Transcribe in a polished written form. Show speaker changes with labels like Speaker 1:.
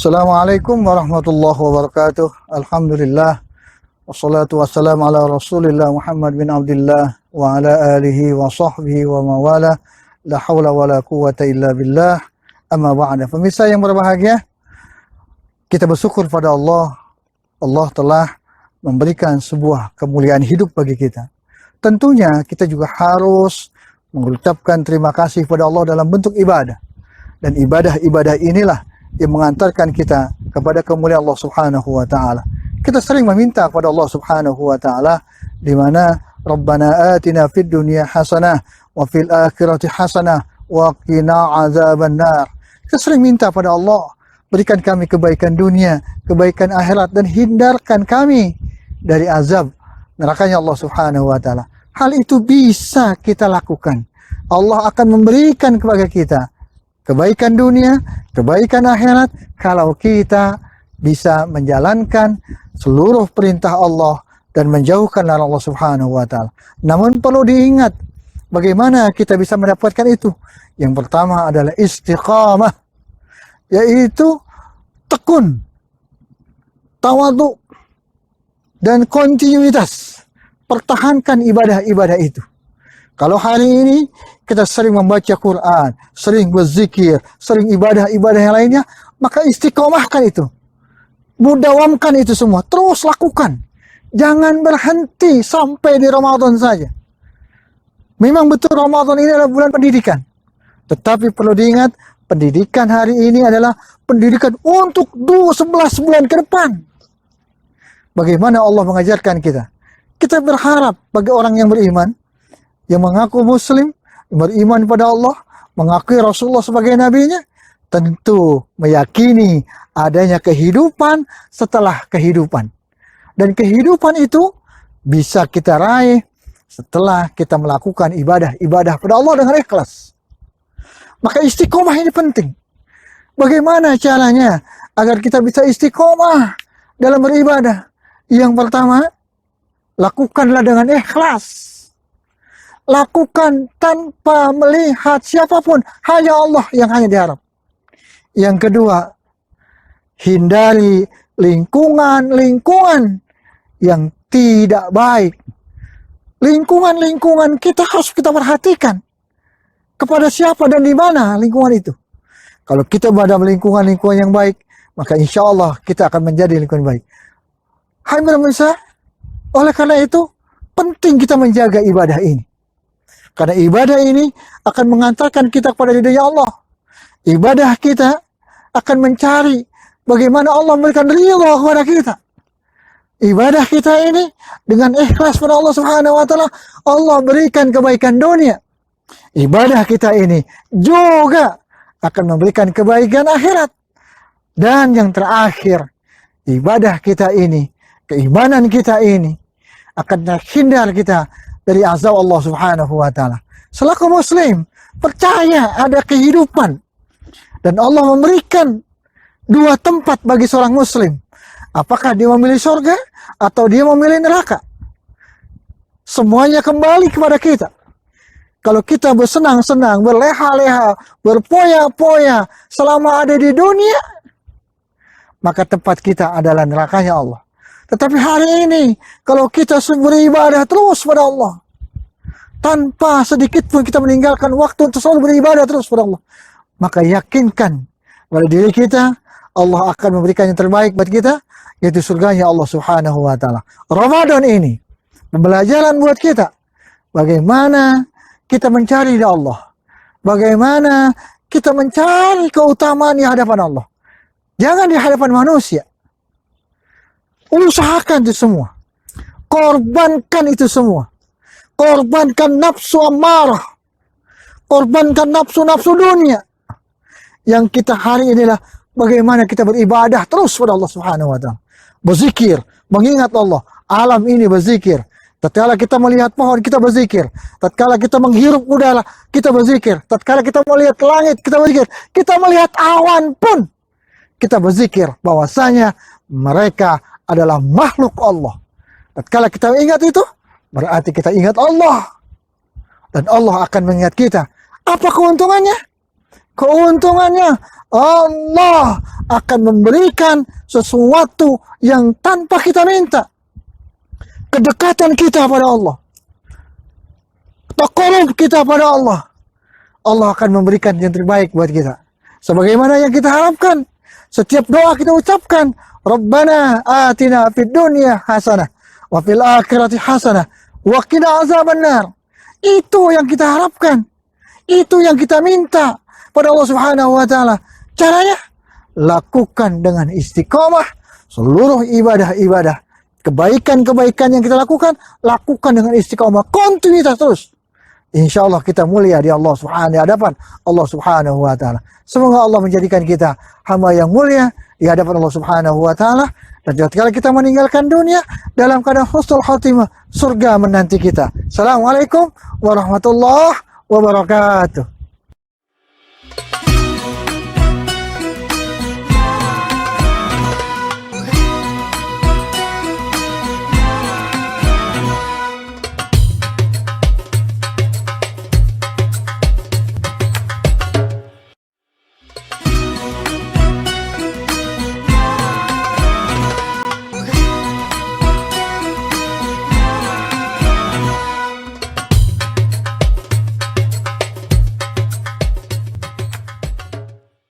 Speaker 1: Assalamualaikum warahmatullahi wabarakatuh. Alhamdulillah. Wassalatu wassalamu ala rasulillah Muhammad bin Abdullah wa ala alihi wa sahbihi wa mawala. La hawla wa la quwata illa billah. Amma ba'da. Pemirsa yang berbahagia, kita bersyukur pada Allah. Allah telah memberikan sebuah kemuliaan hidup bagi kita. Tentunya kita juga harus mengucapkan terima kasih kepada Allah dalam bentuk ibadah. Dan ibadah-ibadah inilah yang mengantarkan kita kepada kemuliaan Allah Subhanahu wa taala. Kita sering meminta kepada Allah Subhanahu wa taala di mana Rabbana atina fid dunya hasanah wa fil akhirati hasanah wa qina azabannar. Kita sering minta pada Allah, berikan kami kebaikan dunia, kebaikan akhirat, dan hindarkan kami dari azab nerakanya Allah Subhanahu wa taala. Hal itu bisa kita lakukan. Allah akan memberikan kepada kita kebaikan dunia, kebaikan akhirat, kalau kita bisa menjalankan seluruh perintah Allah dan menjauhkan larangan Allah Subhanahu wa taala. Namun perlu diingat bagaimana kita bisa mendapatkan itu. Yang pertama adalah istiqamah, yaitu tekun, tawadhu, dan kontinuitas. Pertahankan ibadah-ibadah itu. Kalau hari ini kita sering membaca Quran, sering berzikir, sering ibadah-ibadah yang lainnya, maka istiqomahkan itu. Mudawamkan itu semua, terus lakukan. Jangan berhenti sampai di Ramadan saja. Memang betul Ramadan ini adalah bulan pendidikan. Tetapi perlu diingat, pendidikan hari ini adalah pendidikan untuk 11 bulan ke depan. Bagaimana Allah mengajarkan kita? Kita berharap bagi orang yang beriman, yang mengaku muslim, beriman pada Allah, mengakui Rasulullah sebagai nabinya, tentu meyakini adanya kehidupan setelah kehidupan. Dan kehidupan itu bisa kita raih setelah kita melakukan ibadah-ibadah pada Allah dengan ikhlas. Maka istiqomah ini penting. Bagaimana caranya agar kita bisa istiqomah dalam beribadah? Yang pertama, lakukanlah dengan ikhlas. Lakukan tanpa melihat siapapun, hanya Allah yang hanya diharap. Yang kedua, hindari lingkungan-lingkungan yang tidak baik. Lingkungan-lingkungan kita harus kita perhatikan. Kepada siapa dan di mana lingkungan itu. Kalau kita berada dalam lingkungan-lingkungan yang baik, maka insya Allah kita akan menjadi lingkungan baik. Hai pemirsa, oleh karena itu penting kita menjaga ibadah ini. Karena ibadah ini akan mengantarkan kita kepada ridha Allah. Ibadah kita akan mencari bagaimana Allah memberikan ridha kepada kita. Ibadah kita ini dengan ikhlas pada Allah Subhanahu wa taala, Allah berikan kebaikan dunia. Ibadah kita ini juga akan memberikan kebaikan akhirat. Dan yang terakhir, ibadah kita ini, keimanan kita ini akan terhindar kita dari azab Allah Subhanahu wa taala. Selaku muslim, percaya ada kehidupan. Dan Allah memberikan dua tempat bagi seorang muslim. Apakah dia memilih surga atau dia memilih neraka? Semuanya kembali kepada kita. Kalau kita bersenang-senang, berleha-leha, berpoya-poya selama ada di dunia, maka tempat kita adalah nerakanya Allah. Tetapi hari ini, kalau kita beribadah terus pada Allah, tanpa sedikit pun kita meninggalkan waktu untuk selalu beribadah terus pada Allah, maka yakinkan pada diri kita, Allah akan memberikan yang terbaik buat kita, yaitu surganya Allah Subhanahu wa taala. Ramadan ini pembelajaran buat kita, bagaimana kita mencari di Allah, bagaimana kita mencari keutamaan di hadapan Allah, jangan di hadapan manusia. Usahakan itu semua. Korbankan itu semua. Korbankan nafsu amarah. Korbankan nafsu-nafsu dunia. Yang kita hari inilah bagaimana kita beribadah terus pada Allah Subhanahu wa taala. Berzikir, mengingat Allah. Alam ini berzikir. Tatkala kita melihat pohon, kita berzikir. Tatkala kita menghirup udara, kita berzikir. Tatkala kita melihat langit, kita berzikir. Kita melihat awan pun, kita berzikir bahwasanya mereka adalah makhluk Allah. Tatkala kita ingat itu, berarti kita ingat Allah. Dan Allah akan mengingat kita. Apa keuntungannya? Keuntungannya Allah akan memberikan sesuatu yang tanpa kita minta. Kedekatan kita pada Allah, taqarrub kita pada Allah. Allah akan memberikan yang terbaik buat kita. Sebagaimana yang kita harapkan. Setiap doa kita ucapkan, Rabbana atina fid dunya hasanah wa fil akhirati hasanah wa qina azabannar. Itu yang kita harapkan. Itu yang kita minta pada Allah Subhanahu wa taala. Caranya lakukan dengan istiqomah seluruh ibadah-ibadah. Kebaikan-kebaikan yang kita lakukan dengan istiqomah, kontinuitas terus. Insya Allah kita mulia di Allah Subhanahu di hadapan Allah Subhanahu wa taala. Semoga Allah menjadikan kita hamba yang mulia di hadapan Allah Subhanahu wa taala, dan ketika kita meninggalkan dunia dalam keadaan husnul khatimah, surga menanti kita. Assalamualaikum warahmatullahi wabarakatuh.